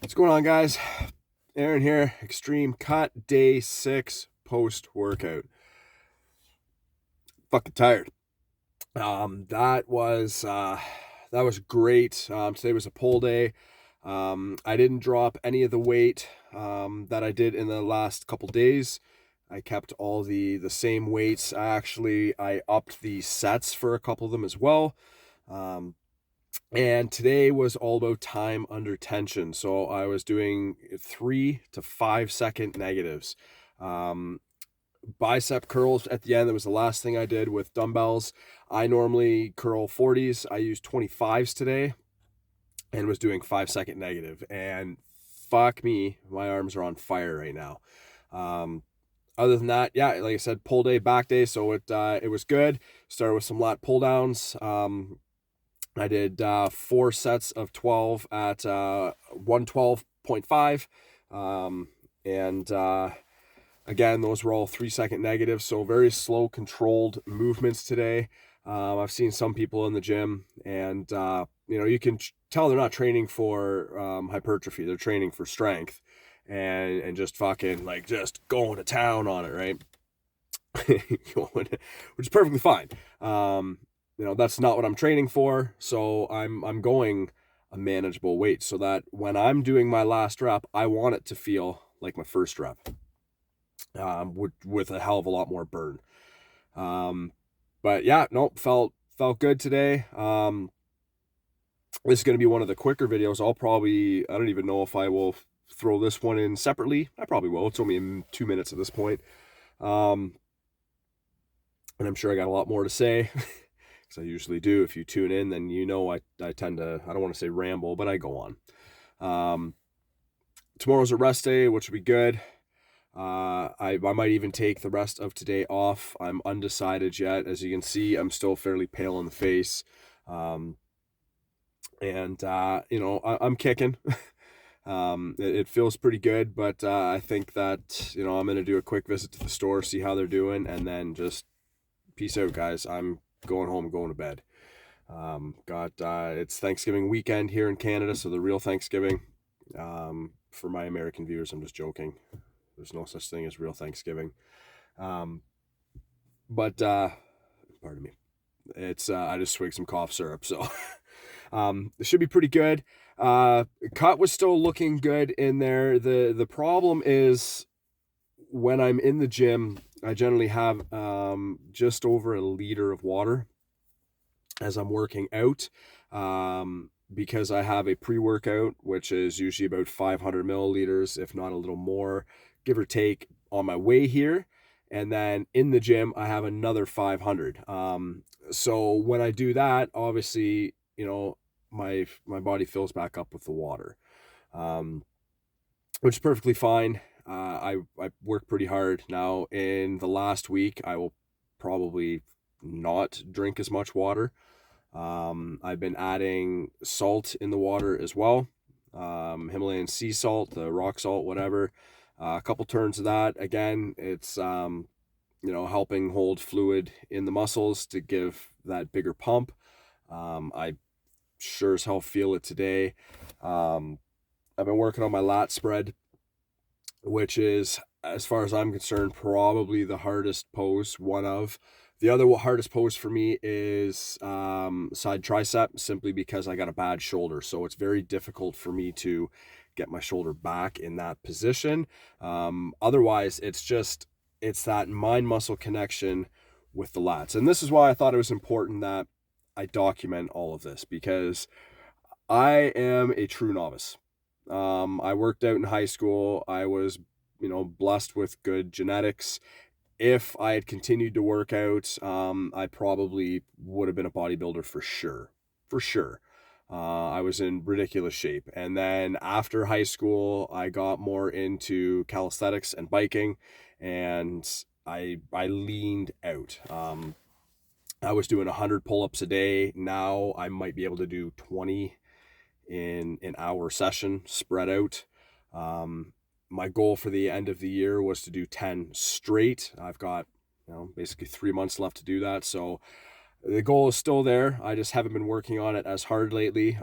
What's going on, guys? Aaron here. Extreme Cut Day 6 post-workout. Fucking tired. That was great. Today was a pull day. I didn't drop any of the weight that I did in the last couple days. I kept all the same weights. I upped the sets for a couple of them as well. And today was all about time under tension. So I was doing 3 to 5 second negatives. Um, Bicep curls at the end. That was the last thing I did with dumbbells. I normally curl 40s. I used 25s today and was doing 5 second negative. And fuck me, my arms are on fire right now. Other than that, yeah, like I said, pull day, back day. So it was good. Started with some lat pull downs. I did 4 sets of 12 at 112.5. And again, those were all 3 second negatives. So very slow, controlled movements today. I've seen some people in the gym, and you can tell they're not training for hypertrophy. They're training for strength, and just fucking like just going to town on it, right? Which is perfectly fine. That's not what I'm training for. So I'm going a manageable weight so that when I'm doing my last rep, I want it to feel like my first rep, with a hell of a lot more burn. But yeah, no, felt good today. This is going to be one of the quicker videos. I don't even know if I will throw this one in separately. I probably will. It's only in 2 minutes at this point. And I'm sure I got a lot more to say. I usually do. If you tune in, then I tend to, I don't want to say ramble, but I go on. Tomorrow's a rest day, which will be good. I might even take the rest of today off. I'm undecided yet. As you can see, I'm still fairly pale in the face. I'm kicking. It feels pretty good, but I think that, I'm going to do a quick visit to the store, see how they're doing, and then just peace out, guys. I'm going home, going to bed. It's Thanksgiving weekend here in Canada, so the real Thanksgiving. For my American viewers, I'm just joking. There's no such thing as real Thanksgiving. But pardon me. It's I just swigged some cough syrup, so it should be pretty good. Cut was still looking good in there. The problem is when I'm in the gym, I generally have just over a liter of water as I'm working out, because I have a pre-workout, which is usually about 500 milliliters, if not a little more, give or take, on my way here. And then in the gym, I have another 500. So when I do that, obviously, my body fills back up with the water, which is perfectly fine. I work pretty hard now. In the last week, I will probably not drink as much water. I've been adding salt in the water as well. Himalayan sea salt, the rock salt, whatever. A couple turns of that. Again, it's helping hold fluid in the muscles to give that bigger pump. I sure as hell feel it today. I've been working on my lat spread, which is, as far as I'm concerned, probably the hardest pose. One of the other hardest pose for me is side tricep, simply because I got a bad shoulder. So it's very difficult for me to get my shoulder back in that position. Otherwise, it's that mind muscle connection with the lats. And this is why I thought it was important that I document all of this, because I am a true novice. I worked out in high school. I was, blessed with good genetics. If I had continued to work out, I probably would have been a bodybuilder for sure. For sure. I was in ridiculous shape. And then after high school, I got more into calisthenics and biking, and I leaned out. I was doing 100 pull-ups a day. Now I might be able to do 20 in an hour session spread out. My goal for the end of the year was to do 10 straight. I've got, basically 3 months left to do that. So the goal is still there. I just haven't been working on it as hard lately.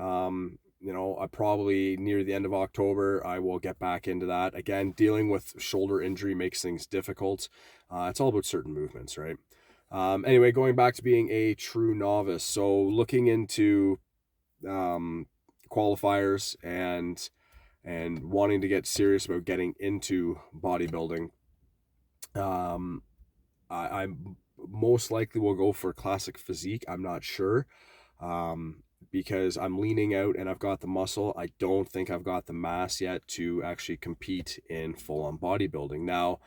I probably near the end of October, I will get back into that. Again, dealing with shoulder injury makes things difficult. It's all about certain movements, right? Anyway, going back to being a true novice. So looking into qualifiers and wanting to get serious about getting into bodybuilding. I most likely will go for classic physique. I'm not sure. Because I'm leaning out and I've got the muscle. I don't think I've got the mass yet to actually compete in full-on bodybuilding. Now,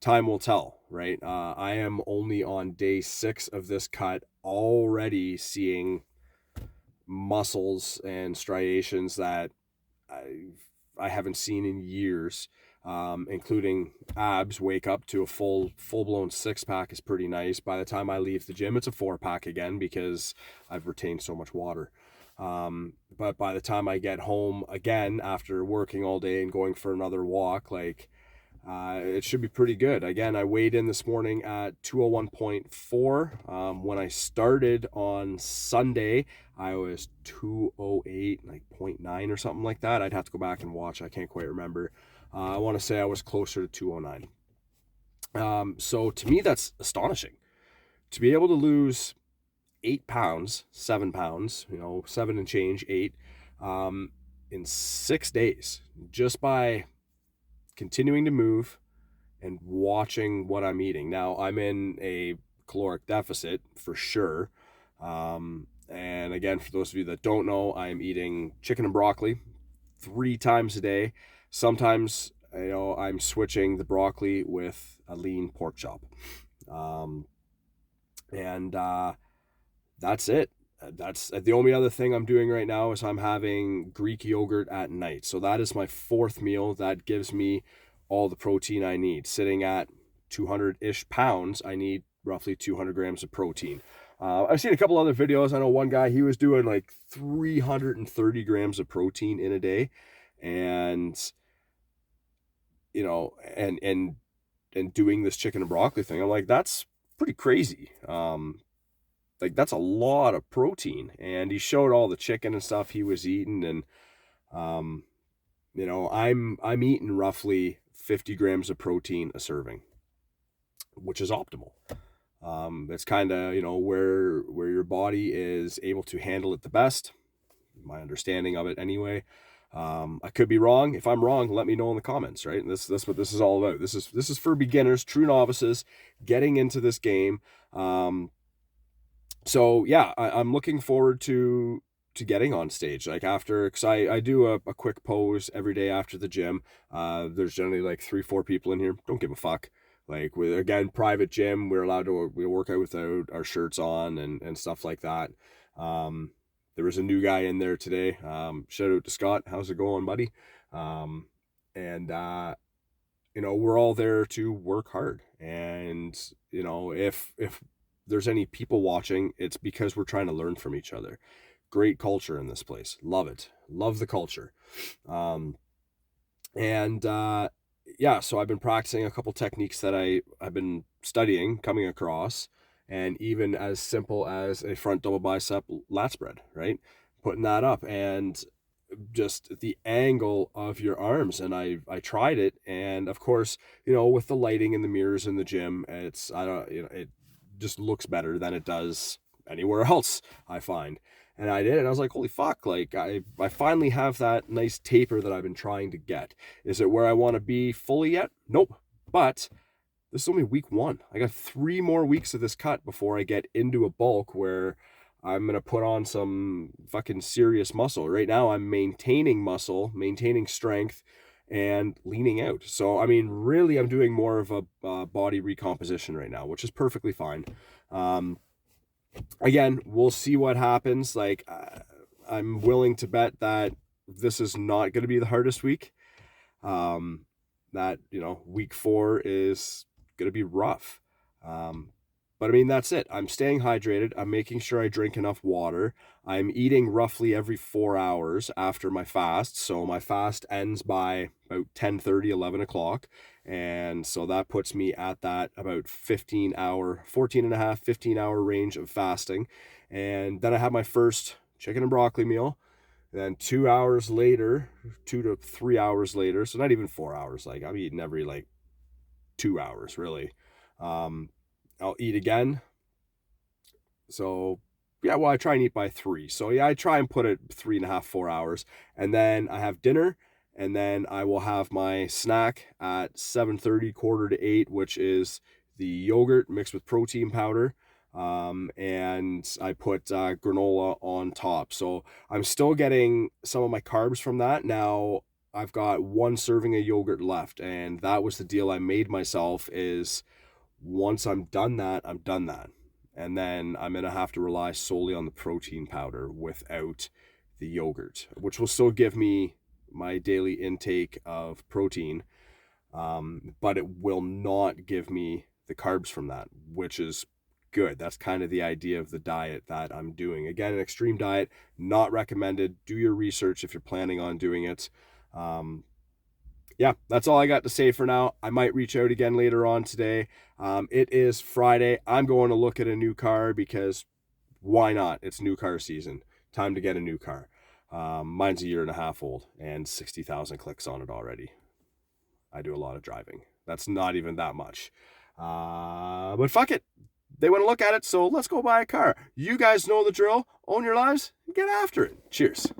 time will tell, right? I am only on day 6 of this cut, already seeing muscles and striations that I haven't seen in years, including abs. Wake up to a full-blown 6-pack is pretty nice. By the time I leave the gym, it's a 4-pack again because I've retained so much water. But by the time I get home again after working all day and going for another walk, it should be pretty good. Again, I weighed in this morning at 201.4. When I started on Sunday, I was 208, like 0.9 or something like that. I'd have to go back and watch. I can't quite remember. I want to say I was closer to 209. So to me, that's astonishing. To be able to lose 8 pounds, 7 pounds, 7 and change, 8, in 6 days, just by continuing to move and watching what I'm eating. Now, I'm in a caloric deficit for sure. And again, for those of you that don't know, I'm eating chicken and broccoli 3 times a day. Sometimes, I'm switching the broccoli with a lean pork chop. And that's it. That's the only other thing I'm doing right now is I'm having Greek yogurt at night. So that is my 4th meal. That gives me all the protein I need. Sitting at 200-ish pounds, I need roughly 200 grams of protein. I've seen a couple other videos. I know one guy, he was doing like 330 grams of protein in a day. And, and doing this chicken and broccoli thing. I'm like, that's pretty crazy. That's a lot of protein. And he showed all the chicken and stuff he was eating. And, I'm eating roughly 50 grams of protein a serving, which is optimal. It's kind of, where your body is able to handle it the best. My understanding of it anyway. I could be wrong. If I'm wrong, let me know in the comments, right? And that's what this is all about. This is for beginners, true novices, getting into this game. So yeah, I'm looking forward to getting on stage, because I do a quick pose every day after the gym. There's generally like 3-4 people in here. Don't give a fuck. With, again, private gym, we're allowed to work out without our shirts on and stuff like that. There was a new guy in there today. Shout out to Scott. How's it going, buddy? And we're all there to work hard. And, if there's any people watching, it's because we're trying to learn from each other. Great culture in this place. Love it. Love the culture. So I've been practicing a couple techniques that I've been studying, coming across, and even as simple as a front double bicep lat spread, right? Putting that up and just the angle of your arms. And I tried it. And of course, with the lighting and the mirrors in the gym, it just looks better than it does anywhere else, I find. And I did, and I was like, holy fuck, I finally have that nice taper that I've been trying to get. Is it where I want to be fully yet? Nope. But this is only week 1. I got 3 more weeks of this cut before I get into a bulk where I'm going to put on some fucking serious muscle. Right now, I'm maintaining muscle, maintaining strength, and leaning out. So, really, I'm doing more of a body recomposition right now, which is perfectly fine. Again, we'll see what happens. I'm willing to bet that this is not going to be the hardest week. That, week 4 is going to be rough. But that's it. I'm staying hydrated. I'm making sure I drink enough water. I'm eating roughly every 4 hours after my fast. So my fast ends by about 10:30, 11 o'clock. And so that puts me at that about 14 and a half, 15 hour range of fasting. And then I have my first chicken and broccoli meal. And then 2 hours later, 2 to 3 hours later, so not even 4 hours, like I'm eating every like 2 hours really. I'll eat again. So yeah, well, I try and eat by 3. So yeah, I try and put it 3.5, 4 hours. And then I have dinner, and then I will have my snack at 7:30, quarter to 8, which is the yogurt mixed with protein powder. And I put granola on top. So I'm still getting some of my carbs from that. Now I've got one serving of yogurt left, and that was the deal I made myself is once I'm done that, I'm done that. And then I'm going to have to rely solely on the protein powder without the yogurt, which will still give me my daily intake of protein, but it will not give me the carbs from that, which is good. That's kind of the idea of the diet that I'm doing. Again, an extreme diet, not recommended. Do your research if you're planning on doing it. Yeah, that's all I got to say for now. I might reach out again later on today. It is Friday. I'm going to look at a new car because why not? It's new car season. Time to get a new car. Mine's a year and a half old and 60,000 clicks on it already. I do a lot of driving. That's not even that much. But fuck it. They want to look at it, so let's go buy a car. You guys know the drill. Own your lives. Get after it. Cheers.